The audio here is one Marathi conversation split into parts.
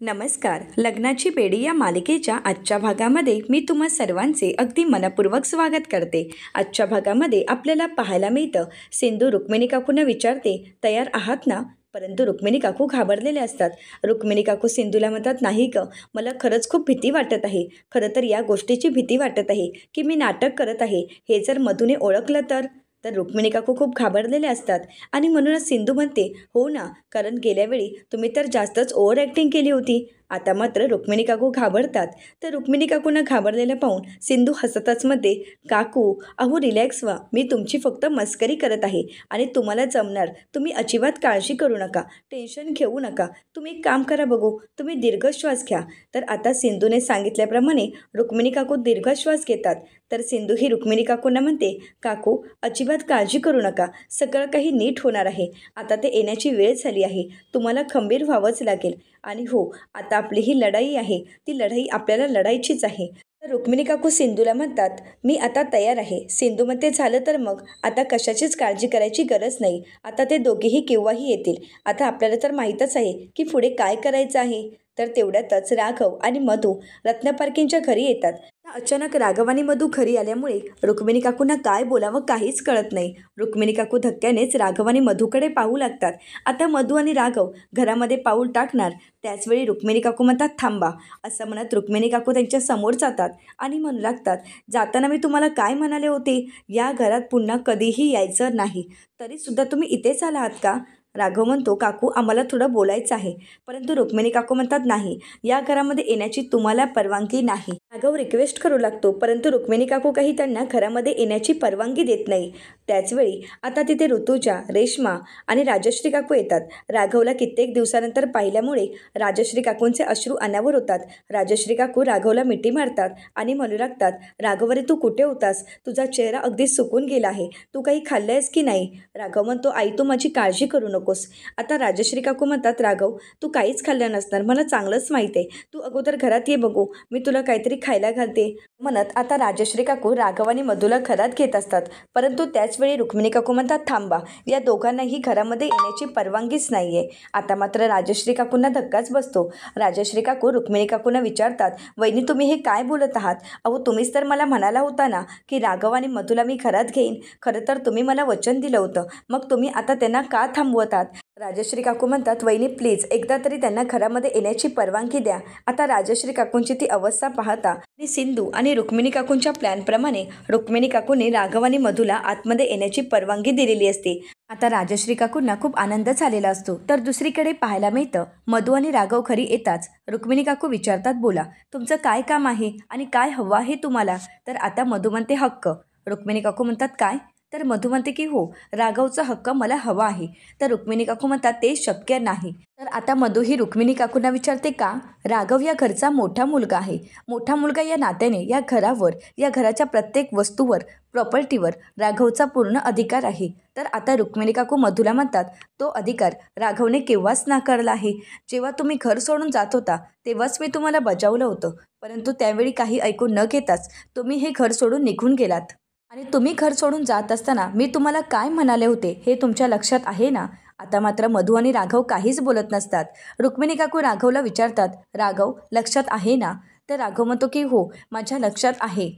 नमस्कार. लग्नाची बेडी या मालिकेच्या आजच्या भागामध्ये मी तुम्हा सर्वांचे अगदी मनपूर्वक स्वागत करते. आजच्या भागामध्ये आपल्याला पाहायला मिळतं, सिंधू रुक्मिणी काकूंना विचारते, तयार आहात ना? परंतु रुक्मिणी काकू घाबरलेले असतात. रुक्मिणी काकू सिंधूला म्हणतात, नाही ग, मला खरंच खूप भीती वाटत आहे. खरं तर या गोष्टीची भीती वाटत आहे की मी नाटक करत आहे. हे जर मधूने ओळखलं तर रुक्मिणी काकू खूप घाबरलेले असतात आणि म्हणूनच सिंधू म्हणते, हो ना, कारण गेल्या वेळी तुम्ही तर जास्तच ओव्हर ॲक्टिंग केली होती. आता मात्र रुक्मिणी काकू घाबरतात. तर रुक्मिणी काकूंना घाबरलेलं पाहून सिंधू हसतच म्हणते, काकू अहो रिलॅक्स व्हा, मी तुमची फक्त मस्करी करत आहे आणि तुम्हाला जमणार. तुम्ही अजिबात काळजी करू नका, टेन्शन घेऊ नका. तुम्ही एक काम करा बघू, तुम्ही दीर्घ श्वास घ्या. तर आता सिंधूने सांगितल्याप्रमाणे रुक्मिणी काकू दीर्घ श्वास घेतात. तर सिंधू ही रुक्मिणी काकूंना म्हणते, काकू अजिबात काळजी करू नका, सगळं काही नीट होणार आहे. आता ते येण्याची वेळ झाली आहे, तुम्हाला खंबीर व्हावंच लागेल. आणि हो, आता आपली ही लढाई आहे, ती लढाई आपल्याला लढायचीच आहे. तर रुक्मिणी काकू सिंधूला म्हणतात, मी आता तयार आहे. सिंधू म्हणते, झालं तर मग आता कशाचीच काळजी करायची गरज नाही. आता ते दोघेही केव्हाही येतील. आता आपल्याला तर माहीतच आहे की पुढे काय करायचं आहे. तर तेवढ्यातच राघव आणि मधू रत्नपारखींच्या घरी येतात. अचानक राघव आणि मधू घरी आल्यामुळे रुक्मिणी काकूंना काय बोलावं काहीच कळत नाही. रुक्मिणी काकू धक्क्यानेच राघव आणि मधूकडे पाहू लागतात. आता मधू आणि राघव घरामध्ये पाऊल टाकणार त्याचवेळी रुक्मिणी काकू म्हणतात, थांबा. असं म्हणत रुक्मिणी काकू त्यांच्या समोर जातात आणि म्हणू लागतात, जाताना मी तुम्हाला काय म्हणाले होते, या घरात पुन्हा कधीही यायचं नाही. तरीसुद्धा तुम्ही इथेच आला आहात का? राघव म्हणतो, काकू आम्हाला थोडं बोलायचं आहे. परंतु रुक्मिणी काकू म्हणतात, नाही, या घरामध्ये येण्याची तुम्हाला परवानगी नाही. राघव रिक्वेस्ट करू लागतो, परंतु रुक्मिणी काकू काही त्यांना घरामध्ये येण्याची परवानगी देत नाही. त्याचवेळी आता तिथे ऋतुजा, रेश्मा आणि राजश्री काकू येतात. राघवला कित्येक दिवसानंतर पाहिल्यामुळे राजश्री काकूंचे अश्रू अनावर होतात. राजश्री काकू राघवला मिठी मारतात आणि म्हणू लागतात, राघव रे, तू कुठे होतास? तुझा चेहरा अगदी सुकून गेला आहे. तू काही खाल्लंयस की नाही? राघव म्हणतो, आई तू माझी काळजी करू नकोस. आता राजश्री काकू म्हणतात, राघव तू काहीच खाल्लं नसणार, मला चांगलंच माहीत आहे. तू अगोदर घरात ये बघू, मी तुला काहीतरी खायला घालते. म्हणत आता राजश्री काकू राघव आणि मधूला घरात घेत असतात. परंतु त्याचवेळी रुक्मिणी काकू म्हणतात, थांबा, या दोघांनाही घरामध्ये येण्याची परवानगीच नाही आहे. आता मात्र राजश्री काकूंना धक्काच बसतो. राजश्री काकू रुक्मिणी काकूंना विचारतात, वहिनी तुम्ही हे काय बोलत आहात? अहो तुम्हीच तर मला म्हणाला होता ना की राघव आणि मधूला मी घरात घेईन. खरं तर तुम्ही मला वचन दिलं होतं, मग तुम्ही आता त्यांना का थांबवतात? राजश्री काकू म्हणतात, वहिनी प्लीज एकदा तरी त्यांना घरामध्ये येण्याची परवानगी द्या. आता राजश्री काकूंची ती अवस्था पाहता आणि सिंधू आणि रुक्मिणी काकूंच्या प्लॅनप्रमाणे रुक्मिणी काकूंनी राघव आणि मधूला आतमध्ये येण्याची परवानगी दिलेली असते. आता राजश्री काकूंना खूप आनंद झालेला असतो. तर दुसरीकडे पाहायला मिळतं, मधू आणि राघव घरी येताच रुक्मिणी काकू विचारतात, बोला तुमचं काय काम आहे आणि काय हवं आहे तुम्हाला? तर आता मधू म्हणते, हक्क. रुक्मिणी काकू म्हणतात, काय? तर मधू म्हणते की हो, राघवचा हक्क मला हवा आहे. तर रुक्मिणी काकू म्हणतात, ते शक्य नाही. तर आता मधू ही रुक्मिणी काकूंना विचारते, का? राघव या घरचा मोठा मुलगा आहे. मोठा मुलगा या नात्याने या घरावर, या घराच्या प्रत्येक वस्तूवर, प्रॉपर्टीवर राघवचा पूर्ण अधिकार आहे. तर आता रुक्मिणी काकू मधूला म्हणतात, तो अधिकार राघवने केव्हाच नाकारला आहे. जेव्हा तुम्ही घर सोडून जात होता तेव्हाच मी तुम्हाला बजावलं होतं, परंतु त्यावेळी काही ऐकून न घेताच तुम्ही हे घर सोडून निघून गेलात. आणि तुम्ही घर सोडून जात असताना मी तुम्हाला काय म्हणाले होते हे तुमच्या लक्षात आहे ना? आता मात्र मधू आणि राघव काहीच बोलत नसतात. रुक्मिणी काकू राघवला विचारतात, राघव लक्षात आहे ना? तर राघव म्हणतो की हो, माझ्या लक्षात आहे.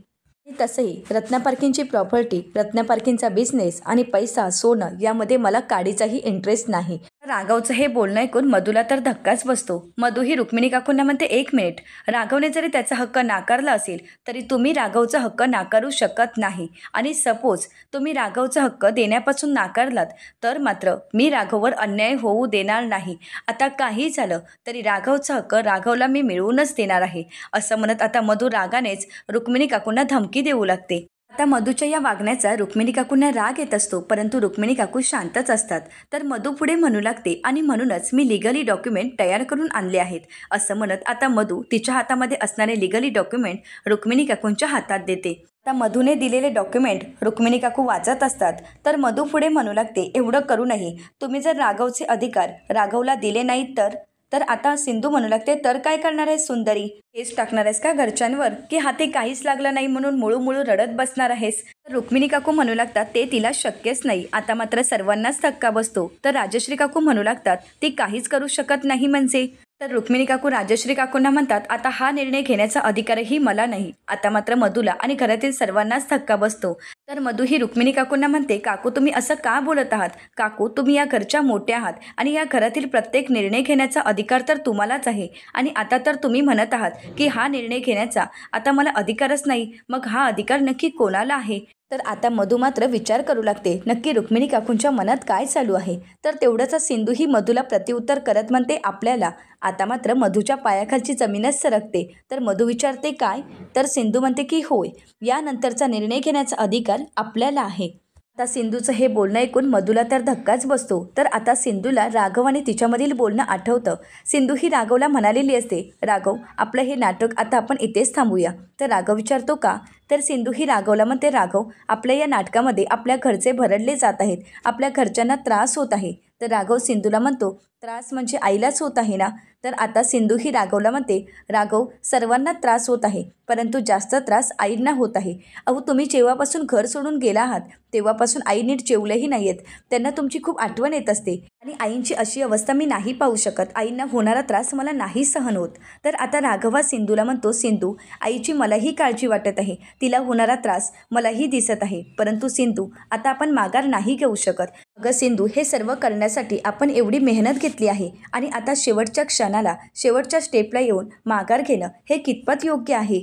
आणि तसंही रत्नपारखींची प्रॉपर्टी, रत्नपारखींचा बिझनेस आणि पैसा, सोनं यामध्ये मला काडीचाही इंटरेस्ट नाही. राघवचं हे बोलणं ऐकून मधूला तर धक्काच बसतो. मधू ही रुक्मिणी काकूंना म्हणते, एक मिनिट, राघवने जरी त्याचा हक्क नाकारला असेल तरी तुम्ही राघवचा हक्क नाकारू शकत नाही. आणि सपोज तुम्ही राघवचा हक्क देण्यापासून नाकारलात तर मात्र मी राघववर अन्याय होऊ देणार नाही. आता काही झालं तरी राघवचा हक्क राघवला मी मिळवूनच देणार आहे. असं म्हणत आता मधू रागानेच रुक्मिणी काकूंना धमकी देऊ लागते. आता मधूच्या या वागण्याचा रुक्मिणी काकूंना राग येत असतो, परंतु रुक्मिणी काकू शांतच असतात. तर मधू पुढे म्हणू लागते, आणि म्हणूनच मी लिगली डॉक्युमेंट तयार करून आणले आहेत. असं म्हणत आता मधू तिच्या हातामध्ये असणारे लिगली डॉक्युमेंट रुक्मिणी काकूंच्या हातात देते. आता मधूने दिलेले डॉक्युमेंट रुक्मिणी काकू वाचत असतात. तर मधू पुढे म्हणू लागते, एवढं करू नये, तुम्ही जर राघवचे अधिकार राघवला दिले नाहीत तर आता सिंधू म्हणू लागते, तर काय करणार आहेस सुंदरी? केस टाकणार आहेस का घरच्यांवर, की हाती काहीच लागलं नाही म्हणून मुळू रडत बसणार आहेस? तर रुक्मिणी काकू म्हणू लागतात, ते तिला शक्यच नाही. आता मात्र सर्वांनाच धक्का बसतो. तर राजश्री काकू म्हणू लागतात, ती काहीच करू शकत नाही म्हणजे? तर रुक्मिणी काकू राजश्री काकूंना म्हणतात, आता हा निर्णय घेण्याचा अधिकारही मला नाही. आता मात्र मधूला आणि घरातील सर्वांनाच धक्का बसतो. तर मधू ही रुक्मिणी काकूंना म्हणते, काकू तुम्ही असं का बोलत आहात? काकू तुम्ही या घरच्या मोठ्या आहात आणि या घरातील प्रत्येक निर्णय घेण्याचा अधिकार तर तुम्हालाच आहे. आणि आता तर तुम्ही म्हणत आहात की हा निर्णय घेण्याचा आता मला अधिकारच नाही. मग हा अधिकार नक्की कोणाला आहे? तर आता मधू मात्र विचार करू लागते, नक्की रुक्मिणी काकूंच्या मनात काय चालू आहे. तर तेवढंच सिंधू ही मधूला प्रत्युत्तर करत म्हणते, आपल्याला. आता मात्र मधूच्या पायाखालची जमीनच सरकते. तर मधू विचारते, काय? तर सिंधू म्हणते की होय, यानंतरचा निर्णय घेण्याचा अधिकार आपल्याला आहे. आता सिंधूचं हे बोलणं ऐकून मधूला तर धक्काच बसतो. तर आता सिंधूला राघव आणि तिच्यामधील बोलणं आठवतं. सिंधू ही राघवला म्हणालेली असते, राघव आपलं हे नाटक आता आपण इथेच थांबूया. तर राघव विचारतो, का? तर सिंधू ही राघवला म्हणते, राघव आपल्या या नाटकामध्ये आपल्या घरचे भरडले जात आहेत, आपल्या घरच्यांना त्रास होत आहे. तर राघव सिंधूला म्हणतो, त्रास म्हणजे आईलाच होत आहे ना? तर आता सिंधू ही राघवला म्हणते, राघव सर्वांना त्रास होत आहे, परंतु जास्त त्रास आईंना होत आहे. अहो तुम्ही जेव्हापासून घर सोडून गेला आहात तेव्हापासून आई नीट जेवल्याही नाही आहेत. त्यांना तुमची खूप आठवण येत असते आणि आईंची अशी अवस्था मी नाही पाहू शकत. आईंना होणारा त्रास मला नाही सहन होत. तर आता राघव सिंधूला म्हणतो, सिंधू आईची मलाही काळजी वाटत आहे, तिला होणारा त्रास मलाही दिसत आहे, परंतु सिंधू आता आपण माघार नाही घेऊ शकत. अगं सिंधू, हे सर्व करण्यासाठी आपण एवढी मेहनत घेतली आहे आणि आता शेवटच्या क्षणाला शेवटच्या स्टेपला येऊन माघार घेणं हे कितपत योग्य आहे?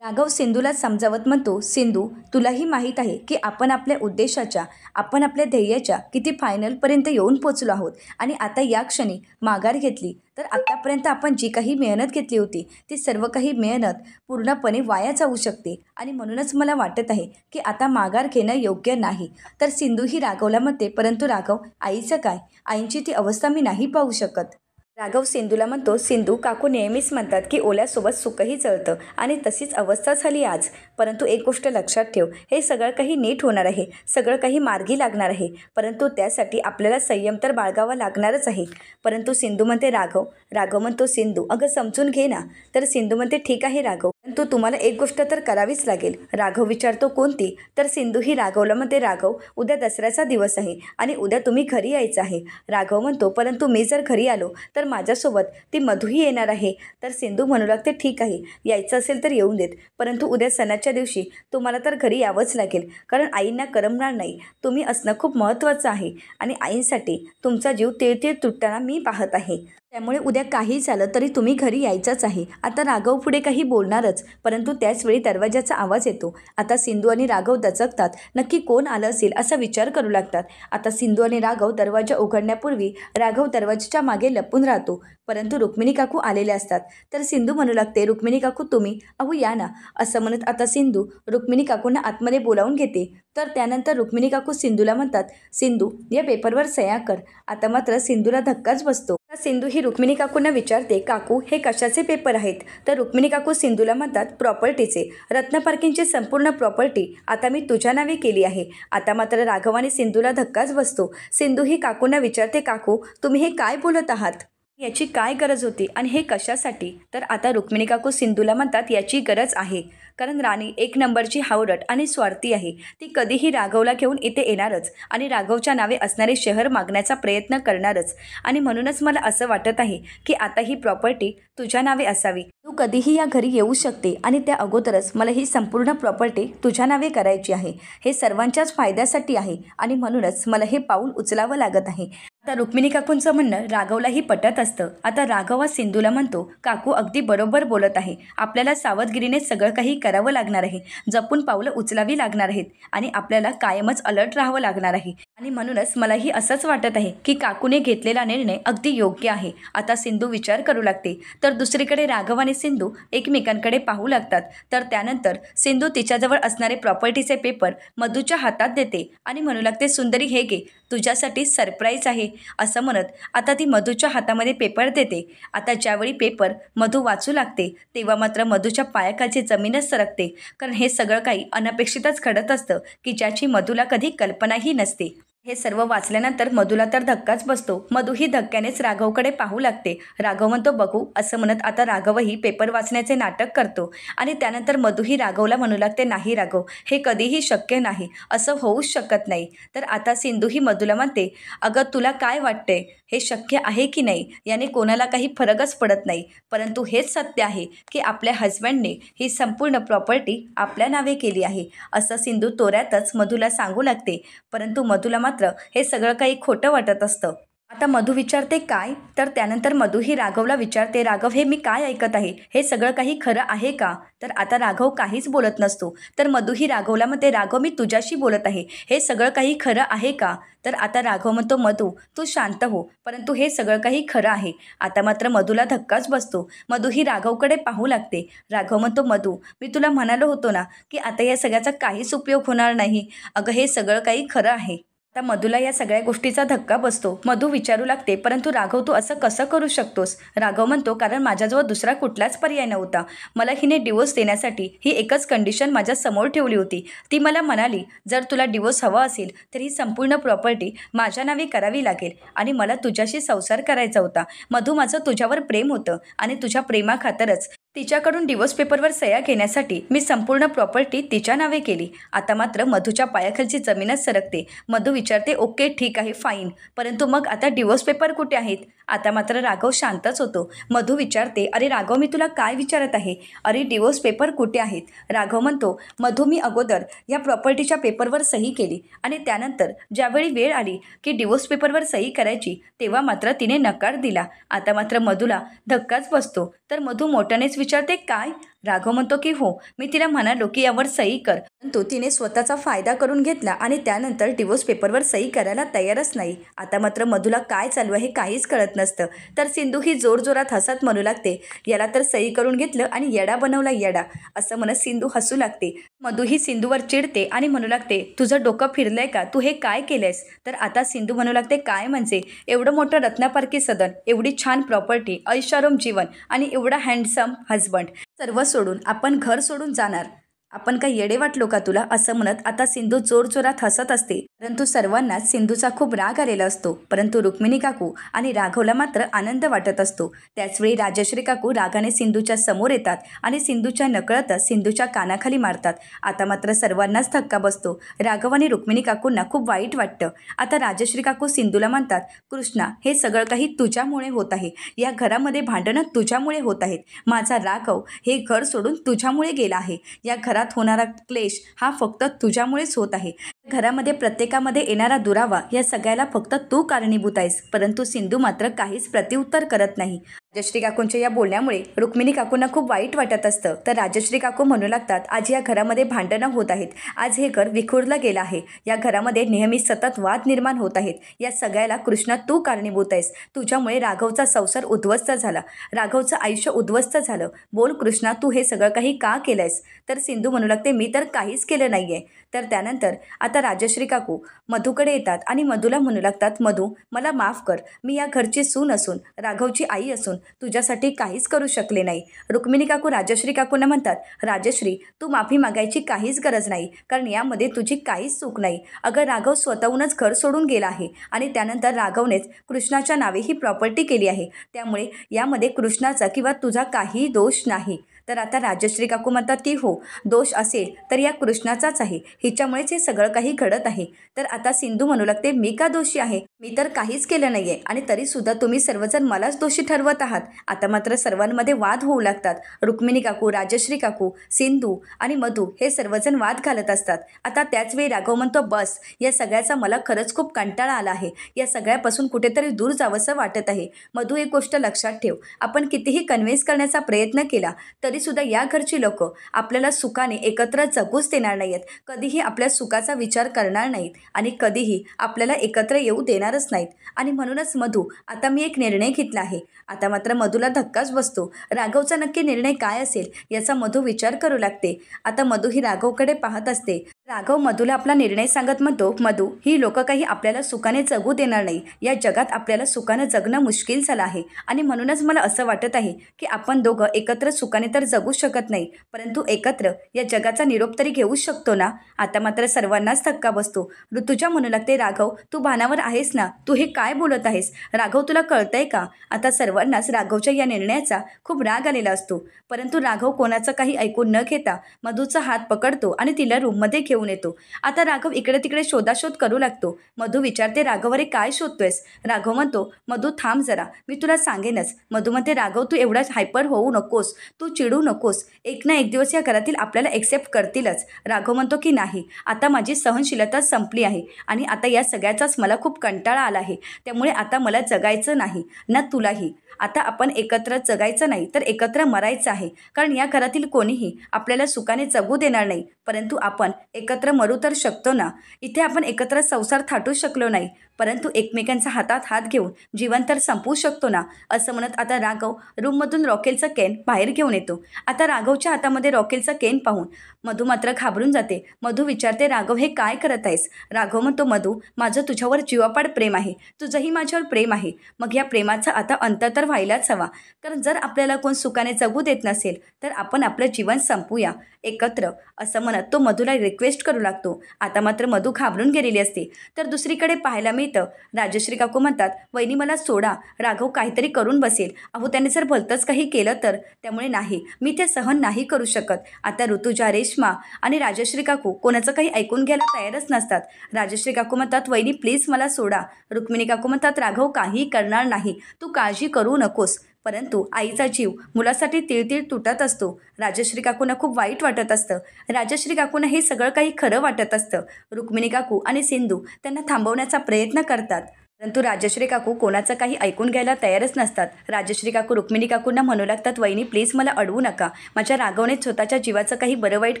राघव सिंधूला समजावत म्हणतो, सिंधू तुलाही माहीत आहे की आपण आपल्या उद्देशाच्या, आपण आपल्या ध्येयाच्या किती फायनलपर्यंत येऊन पोचलो आहोत आणि आता या क्षणी माघार घेतली तर आत्तापर्यंत आपण जी काही मेहनत घेतली होती ती सर्व काही मेहनत पूर्णपणे वाया जाऊ शकते आणि म्हणूनच मला वाटत आहे की आता माघार घेणं योग्य नाही. तर सिंधू ही राघवला म्हणते, परंतु राघव आईचं काय? आईंची ती अवस्था मी नाही पाहू शकत. राघव सिंधूला म्हणतो, सिंधू काकू नेहमीच म्हणतात की ओल्यासोबत सुखही चळतं आणि तशीच अवस्था झाली आज. परंतु एक गोष्ट लक्षात ठेव, हे सगळं काही नीट होणार आहे, सगळं काही मार्गी लागणार आहे, परंतु त्यासाठी आपल्याला संयम तर बाळगावा लागणारच आहे. परंतु सिंधू म्हणते, राघव म्हणतो, सिंधू अगं समजून घे ना. तर सिंधू म्हणते, ठीक आहे राघव, परंतु तुम्हाला एक गोष्ट तर करावीच लागेल. राघव विचारतो, कोणती? तर सिंधू ही राघवला म्हणते, राघव उद्या दसऱ्याचा दिवस आहे आणि उद्या तुम्ही घरी यायचं आहे. राघव म्हणतो, परंतु मी जर घरी आलो तर माझ्यासोबत ती मधूही येणार आहे. तर सिंधू म्हणू लागते, ठीक आहे, यायचं असेल तर येऊन देत, परंतु उद्या सणाच्या दिवशी तुम्हाला तर घरी यावंच लागेल, कारण आईंना करमणार नाही. तुम्ही असणं खूप महत्त्वाचं आहे आणि आईंसाठी तुमचा जीव तिळतिळ तुटताना मी पाहत आहे. त्यामुळे उद्या काही झालं तरी तुम्ही घरी यायचंच आहे. आता राघव पुढे काही बोलणारच, परंतु त्याचवेळी दरवाजाचा आवाज येतो. आता सिंधू आणि राघव दचकतात. नक्की कोण आलं असेल असा विचार करू लागतात. आता सिंधू आणि राघव दरवाजा उघडण्यापूर्वी राघव दरवाजाच्या मागे लपून राहतो, परंतु रुक्मिणी काकू आलेले असतात. तर सिंधू म्हणू लागते, रुक्मिणी काकू तुम्ही, अहो या ना. असं म्हणत आता सिंधू रुक्मिणी काकूंना आतमध्ये बोलावून घेते. तर त्यानंतर रुक्मिणी काकू सिंधूला म्हणतात, सिंधू या पेपरवर सह्या कर. आता मात्र सिंधूला धक्काच बसतो. सिंधू ही रुक्मिणी काकूंना विचारते, काकू हे कशाचे पेपर आहेत? तर रुक्मिणी काकू सिंधूला म्हणतात, प्रॉपर्टीचे. रत्न पार्किंगची संपूर्ण प्रॉपर्टी आता मी तुझ्या नावे केली आहे. आता मात्र राघव आणि सिंधूला धक्काच बसतो. सिंधू ही काकूंना विचारते, काकू तुम्ही हे काय बोलत आहात? याची काय गरज होती आणि हे कशासाठी? तर आता रुक्मिणी काकू सिंधूला म्हणतात, याची गरज आहे कारण राणी एक नंबरची हावरट आणि स्वार्थी आहे. ती कधीही राघवला घेऊन इथे येणारच आणि राघवच्या नावे असणारे शहर मागण्याचा प्रयत्न करणारच. आणि म्हणूनच मला असं वाटत आहे की आता ही प्रॉपर्टी तुझ्या नावे असावी. तू कधीही या घरी येऊ शकते आणि त्या अगोदरच मला ही संपूर्ण प्रॉपर्टी तुझ्या नावे करायची आहे. हे सर्वांच्याच फायद्यासाठी आहे आणि म्हणूनच मला हे पाऊल उचलावं लागत आहे. आता रुक्मिणी काकूंचं म्हणणं राघवलाही पटत असतं. आता राघव हा सिंधूला म्हणतो, काकू अगदी बरोबर बोलत आहे. आपल्याला सावधगिरीने सगळं काही करावं लागणार आहे, जपून पावलं उचलावी लागणार आहेत आणि आपल्याला कायमच अलर्ट राहावं लागणार आहे. आणि म्हणूनच मलाही असंच वाटत आहे की काकूने घेतलेला निर्णय अगदी योग्य आहे. आता सिंधू विचार करू लागते. तर दुसरीकडे राघव आणि सिंधू एकमेकांकडे पाहू लागतात. तर त्यानंतर सिंधू तिच्याजवळ असणारे प्रॉपर्टीचे पेपर मधूच्या हातात देते आणि म्हणू लागते, सुंदरी हे घे, तुझ्यासाठी सरप्राईज आहे. असं म्हणत आता ती मधूच्या हातामध्ये पेपर देते. आता ज्यावेळी पेपर मधू वाचू लागते तेव्हा मात्र मधूच्या पायाखालची जमीनच सरकते, कारण हे सगळं काही अनपेक्षितच घडत असतं की ज्याची मधूला कधी कल्पनाही नसते. हे सर्व वाचल्यानंतर मधुला तर धक्काच बसतो. मधु ही धक्क्यानेच राघवकडे पाहू लागते. राघव म्हणतो बघू असं म्हणत आता राघवही पेपर वाचण्याचे नाटक करतो आणि त्यानंतर मधु ही राघवला म्हणू लागते नाही राघव, हे कधीही शक्य नाही, असं होऊच शकत नाही. तर आता सिंधू ही मधुला म्हणते अगं तुला काय वाटते, हे शक्य आहे की नाही याने कोणाला काही फरकच पडत नाही, परंतु हेच सत्य आहे की आपल्या हजबंडने ही संपूर्ण प्रॉपर्टी आपल्या नावे केली आहे, असं सिंधू तोऱ्यातच मधुला सांगू लागते. परंतु मधुला मात्र हे सगळं काही खोटं वाटत असतं. आता मधु विचारते काय, तर त्यानंतर मधु ही राघवला विचारते राघव हे मी काय ऐकत आहे, हे सगळं काही खरं आहे का. तर आता राघव काहीच बोलत नसतो. तर मधु ही राघवला म्हणते राघव मी तुझ्याशी बोलत आहे, हे सगळं काही खरं आहे का. तर आता राघव म्हणतो मधु तू शांत हो, परंतु हे सगळं काही खरं आहे. आता मात्र मधुला धक्काच बसतो. मधु ही राघवकडे पाहू लागते. राघव म्हणतो मधु मी तुला म्हणालो होतो ना की आता या सगळ्याचा काहीच उपयोग होणार नाही, अगं हे सगळं काही खरं आहे. आता मधुला या सगळ्या गोष्टीचा धक्का बसतो. मधु विचारू लागते परंतु राघव तू असं कसं करू शकतोस. राघव म्हणतो कारण माझ्याजवळ दुसरा कुठलाच पर्याय नव्हता. मला हिने डिवोर्स देण्यासाठी ही एकच कंडिशन माझ्या समोर ठेवली होती. ती मला म्हणाली जर तुला डिवोर्स हवा असेल तर ही संपूर्ण प्रॉपर्टी माझ्या नावे करावी लागेल आणि मला तुझ्याशी संसार करायचा होता. मधु माझं तुझ्यावर प्रेम होतं आणि तुझ्या प्रेमाखातरच तिच्याकडून डिवोर्स पेपरवर सह्या घेण्यासाठी मी संपूर्ण प्रॉपर्टी तिच्या नावे केली. आता मात्र मधुच्या पायाखालची जमीनच सरकते. मधु विचारते ओके ठीक आहे फाईन, परंतु मग आता डिवोर्स पेपर कुठे आहेत. आता मात्र राघव शांतच होतो. मधु विचारते अरे राघव मी तुला काय विचारत आहे, अरे डिवोर्स पेपर कुठे आहेत. राघव म्हणतो मधु मी अगोदर या प्रॉपर्टीच्या पेपरवर सही केली आणि त्यानंतर ज्यावेळी वेळ आली की डिवोर्स पेपरवर सही करायची तेव्हा मात्र तिने नकार दिला. आता मात्र मधुला धक्काच बसतो. तर मधु मोठ्यानेच विचारते काय. राघव म्हणतो की हो मी तिला म्हणालो की यावर सही कर, परंतु तिने स्वतःचा फायदा करून घेतला आणि त्यानंतर डिवोर्स पेपरवर सही करायला तयारच नाही. आता मात्र मधुला काय चालू आहे काहीच कळत नसतं. तर सिंधू ही जोरजोरात हसत म्हणू लागते याला तर सही करून घेतलं आणि येडा बनवला येडा, असं म्हणत सिंधू हसू लागते. मधु ही सिंधूवर चिडते आणि म्हणू लागते तुझं डोकं फिरलंय का, तू हे काय केलंयस. तर आता सिंधू म्हणू लागते काय म्हणजे, एवढं मोठं रत्नापारखी सदन, एवढी छान प्रॉपर्टी, ऐशाराम जीवन आणि एवढा हँडसम हजबंड, सर्व सोडून आपण घर सोडून जाणार, आपण काही येडे वाटलो का तुला, असं म्हणत आता सिंधू जोरजोरात हसत असते. परंतु सर्वांनाच सिंधूचा खूप राग आलेला असतो. परंतु रुक्मिणी काकू आणि राघवला मात्र आनंद वाटत असतो. त्याचवेळी राजश्री काकू रागाने सिंधूच्या समोर येतात आणि सिंधूच्या नकळतच सिंधूच्या कानाखाली मारतात. आता मात्र सर्वांनाच धक्का बसतो. राघव आणि रुक्मिणी काकूंना खूप वाईट वाटतं. आता राजश्री काकू सिंधूला म्हणतात कृष्णा हे सगळं काही तुझ्यामुळे होत आहे, या घरामध्ये भांडणं तुझ्यामुळे होत आहेत, माझा राघव हे घर सोडून तुझ्यामुळे गेला आहे, या घरात होणारा क्लेश हा फक्त तुझ्यामुळेच होत आहे, घरामध्ये प्रत्येकामध्ये येणारा दुरावा या सगळ्याला फक्त तू कारणीभूत आहेस. परंतु सिंधू मात्र काहीच प्रत्युत्तर करत नाही. राजश्री काकूंच्या या बोलण्यामुळे रुक्मिणी काकूंना खूप वाईट वाटत असतं. तर राजश्री काकू म्हणू लागतात आज या घरामध्ये भांडणं होत आहेत, आज हे घर विखुरलं गेलं आहे, या घरामध्ये नेहमी सतत वाद निर्माण होत आहेत, या सगळ्याला कृष्णा तू कारणीभूत आहेस, तुझ्यामुळे राघवचा संसार उद्ध्वस्त झाला, राघवचं आयुष्य उद्ध्वस्त झालं, बोल कृष्णा तू हे सगळं काही का केलंयस. तर सिंधू म्हणू लागते मी तर काहीच केलं नाहीये. तर त्यानंतर आता राजश्री काकू मधूकडे येतात आणि मधूला म्हणू लागतात मधू मला माफ कर, मी या घरची सून असून राघवची आई असून तुझ्यासाठी काहीच करू शकले नाही. रुक्मिणी काकू राजश्री काकूंना म्हणतात राजश्री तू माफी मागायची काहीच गरज नाही, कारण यामध्ये तुझी काहीच चूक नाही. अगं राघव स्वतःहूनच घर सोडून गेला आहे आणि त्यानंतर राघवनेच कृष्णाच्या नावे ही प्रॉपर्टी केली आहे, त्यामुळे यामध्ये कृष्णाचा किंवा तुझा काही दोष नाही. तर आता राजश्री काकू म्हणतात की हो दोष असेल तर या कृष्णाचाच आहे, हिच्यामुळेच हे सगळं काही घडत आहे. तर आता सिंधू म्हणू लागते मी का दोषी आहे, मी तर काहीच केलं नाहीये आणि तरीसुद्धा तुम्ही सर्वजण मलाच दोषी ठरवत आहात. आता मात्र सर्वांमध्ये वाद होऊ लागतात. रुक्मिणी काकू राजश्री काकू सिंधू आणि मधू हे सर्वजण वाद घालत असतात. आता त्याचवेळी राघव म्हणतो बस या सगळ्याचा मला खरंच खूप कंटाळा आला आहे, या सगळ्यापासून कुठेतरी दूर जावंसं वाटत आहे. मधू एक गोष्ट लक्षात ठेव, आपण कितीही कन्व्हिन्स करण्याचा प्रयत्न केला तरीसुद्धा या घरची लोक आपल्याला सुखाने एकत्र जगूच देणार नाहीत, कधीही आपल्या सुखाचा विचार करणार नाहीत आणि कधीही आपल्याला एकत्र येऊ देणारच नाहीत. आणि म्हणूनच मधू आता मी एक निर्णय घेतला आहे, आता मात्र मधूला धक्काच बसतो. राघवचा नक्की निर्णय काय असेल याचा मधू विचार करू लागते. आता मधू ही राघवकडे पाहत असते. राघव मधूला आपला निर्णय सांगत म्हणतो, मधू, ही लोक काही आपल्याला सुखाने जगू देणार नाही. या जगात आपल्याला सुखानं जगणं मुश्किल झालं आहे आणि म्हणूनच मला असं वाटत आहे की आपण दोघं एकत्र सुखाने तर जगू शकत नाही, परंतु एकत्र या जगाचा निरोप तरी घेऊ शकतो ना. आता मात्र सर्वांनाच धक्का बसतो. ऋतुजा म्हणू लागते, राघव, तू भानावर आहेस ना? तू हे काय बोलत आहेस? राघव, तुला कळतंय का? आता सर्वांनाच राघवच्या या निर्णयाचा खूप राग आलेला असतो, परंतु राघव कोणाचं काही ऐकून न घेता मधूचा हात पकडतो आणि तिला रूममध्ये घेऊन येतो. आता राघव इकडे तिकडे शोधाशोध करू लागतो. मधू विचारते, राघव, अरे काय शोधतोयस? राघव म्हणतो, मधू थांब जरा, मी तुला सांगेनच. मधू म्हणते, राघव, तू एवढा हायपर होऊ नकोस, तू चिडू नकोस. एक ना एक दिवस या घरातील आपल्याला एक्सेप्ट करतीलच. राघव म्हणतो की नाही, आता माझी सहनशीलता संपली आहे आणि आता या सगळ्याचाच मला खूप कंटाळा आला आहे. त्यामुळे आता मला जगायचं नाही ना तुलाही. आता आपण एकत्र जगायचं नाही तर एकत्र मरायचं आहे, कारण या घरातील कोणीही आपल्याला सुखाने जगू देणार नाही, परंतु आपण एकत्र मरू तर शकतो ना. इथे आपण एकत्र संसार थाटू शकलो नाही, परंतु एकमेकांचा हातात हात घेऊन जीवन तर संपवू शकतो ना. असं म्हणत आता राघव रूममधून रॉकेलचा केन बाहेर घेऊन येतो. आता राघवच्या हातामध्ये रॉकेलचा केन पाहून मधू मात्र घाबरून जाते. मधू विचारते, राघव, हे काय करत आहेस? राघव म्हणतो, मधू, माझं तुझ्यावर जीवापाड प्रेम आहे, तुझंही माझ्यावर प्रेम आहे. मग या प्रेमाचा आता अंत तर व्हायलाच हवा, कारण जर आपल्याला कोण सुखाने जगू देत नसेल तर आपण आपलं जीवन संपवूया एकत्र, असं म्हणत तो मधूला रिक्वेस्ट करू लागतो. आता मात्र मधू घाबरून गेलेली असते. तर दुसरीकडे पाहायला मिळतं, राजश्री काकू म्हणतात, वहिनी, मला सोडा, राघव काहीतरी करून बसेल. अहो, त्याने जर भलतंच काही केलं तर, त्यामुळे नाही, मी ते सहन नाही करू शकत. आता ऋतुजा, रेश्मा आणि राजश्री काकू कोणाचं काही ऐकून घ्यायला तयारच नसतात. राजश्री काकू म्हणतात, वहिनी, प्लीज मला सोडा. रुक्मिणी काकू म्हणतात, राघव काही करणार नाही, तू काळजी करू नकोस. परंतु आईचा जीव मुलासाठी तिळतिळ तुटत असतो. राजश्री काकूंना खूप वाईट वाटत असतं. राजश्री काकूंना हे सगळं काही खरं वाटत असतं. रुक्मिणी काकू आणि सिंधू त्यांना थांबवण्याचा प्रयत्न करतात, परंतु राजश्री काकू कोणाचं काही ऐकून घ्यायला तयारच नसतात. राजश्री काकू रुक्मिणी काकूंना म्हणू लागतात, वहिनी, प्लीज मला अडवू नका. माझ्या राघवने स्वतःच्या जीवाचं काही बरं वाईट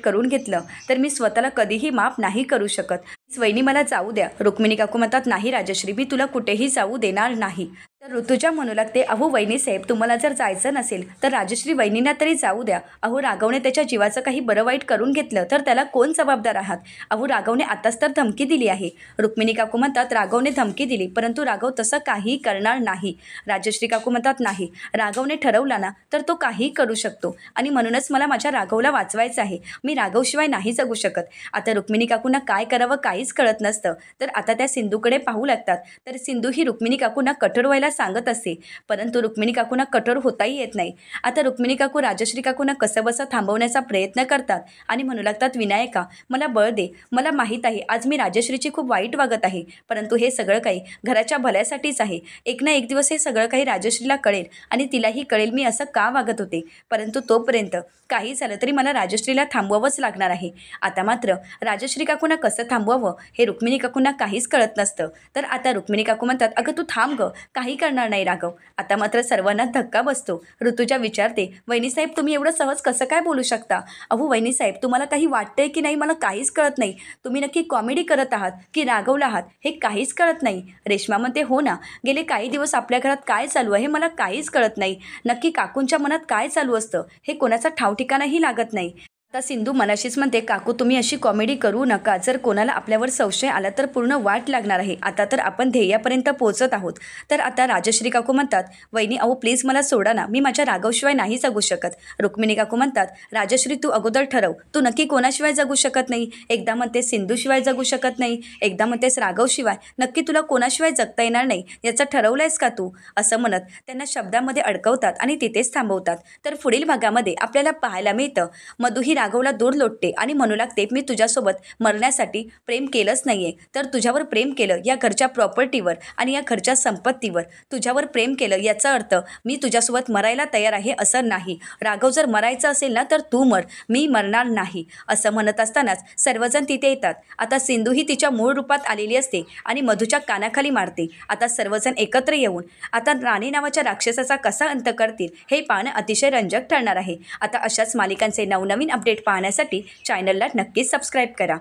करून घेतलं तर मी स्वतःला कधीही माफ नाही करू शकत. वहिनी, मला जाऊ द्या. रुक्मिणी काकू म्हणतात, नाही राजश्री, मी तुला कुठेही जाऊ देणार नाही. तर ऋतुजा म्हणू लागते, अहो वहिनी साहेब, तुम्हाला जर जायचं नसेल तर राजश्री वहिनींना तरी जाऊ द्या. अहो, राघवने त्याच्या जीवाचं काही बरं वाईट करून घेतलं तर त्याला कोण जबाबदार आहात? अहो, राघवने आताच तर धमकी दिली आहे. रुक्मिणी काकू म्हणतात, राघवने धमकी दिली, परंतु राघव तसं काही करणार नाही. राजश्री काकू म्हणतात, नाही, राघवने ठरवला ना तर तो काही करू शकतो आणि म्हणूनच मला माझ्या राघवला वाचवायचं आहे. मी राघवशिवाय नाही जगू शकत. आता रुक्मिणी काकूंना काय करावं काहीच कळत नसतं. तर आता त्या सिंधूकडे पाहू लागतात. तर सिंधू ही रुक्मिणी काकूंना कठोर व्हायला सांगत असते, परंतु रुक्मिणी काकूंना कठोर होताही येत नाही. आता रुक्मिणी काकू राजश्री काकूंना कसं बसं थांबवण्याचा प्रयत्न करतात आणि म्हणू लागतात, विनायका, मला बळ दे. मला माहीत आहे आज मी राजश्रीची खूप वाईट वागत आहे, परंतु हे सगळं काही घराच्या भल्यासाठीच आहे. एक ना एक दिवस हे सगळं काही राजश्रीला कळेल आणि तिलाही कळेल मी असं का वागत होते, परंतु तोपर्यंत काही झालं तरी मला राजश्रीला थांबवावंच लागणार आहे. आता मात्र राजश्री काकूंना कसं थांबवावं हे रुक्मिणी काकूंना काहीच कळत नसतं. तर आता रुक्मिणी काकू म्हणतात, अगं तू थांब गं, काही करणार नाही राघव. आता मात्र सर्वांना धक्का बसतो. ऋतुजा विचारते, वहिनीसाहेब, तुम्ही एवढं सहज कसं काय बोलू शकता? अहो वहिनीसाहेब, तुम्हाला काही वाटतंय की नाही मला काहीच कळत नाही. तुम्ही नक्की कॉमेडी करत आहात की रागवला आहात हे काहीच कळत नाही. रेश्मा म्हणते, हो ना, गेले काही दिवस आपल्या घरात काय चालू आहे मला काहीच कळत नाही. नक्की काकूंच्या मनात काय चालू असतं हे कोणाचा ठाव ठिकाणाही लागत नाही. आता सिंधू मनाशीच म्हणते, काकू तुम्ही अशी कॉमेडी करू नका. जर कोणाला आपल्यावर संशय आला तर पूर्ण वाट लागणार आहे. आता तर आपण ध्येयापर्यंत पोहोचत आहोत. तर आता राजश्री काकू म्हणतात, वहिनी अहो प्लीज मला सोडा ना, मी माझ्या राघवशिवाय नाही जगू शकत. रुक्मिणी काकू म्हणतात, राजश्री तू अगोदर ठरव, तू नक्की कोणाशिवाय जगू शकत नाही. एकदा म्हणतेस सिंधूशिवाय जगू शकत नाही, एकदा म्हणतेस राघवशिवाय. नक्की तुला कोणाशिवाय जगता येणार नाही याचं ठरवलंयस का तू? असं म्हणत त्यांना शब्दामध्ये अडकवतात आणि तिथेच थांबवतात. तर पुढील भागामध्ये आपल्याला पाहायला मिळतं, मधू ही राघवला दूर लोटते आणि म्हणू लागते, मी तुझ्यासोबत मरण्यासाठी प्रेम केलंच नाहीये, तर तुझ्यावर प्रेम केलं. या घरच्या प्रॉपर्टीवर आणि या घरच्या संपत्तीवर तुझ्यावर प्रेम केलं, याचा अर्थ मी तुझ्यासोबत मरायला तयार आहे असं नाही. राघव जर मरायचं असेल ना तर तू मर, मी मरणार नाही. असं म्हणत असतानाच सर्वजण तिथे येतात. आता सिंधू ही तिच्या मूळ रूपात आलेली असते आणि मधूच्या कानाखाली मारते. आता सर्वजण एकत्र येऊन आता राणी नावाच्या राक्षसाचा कसा अंत करतील हे पाहणं अतिशय रंजक ठरणार आहे. आता अशाच मालिकांचे नवनवीन अपडेट पाहण्यासाठी चॅनलला नक्कीच सबस्क्राईब करा.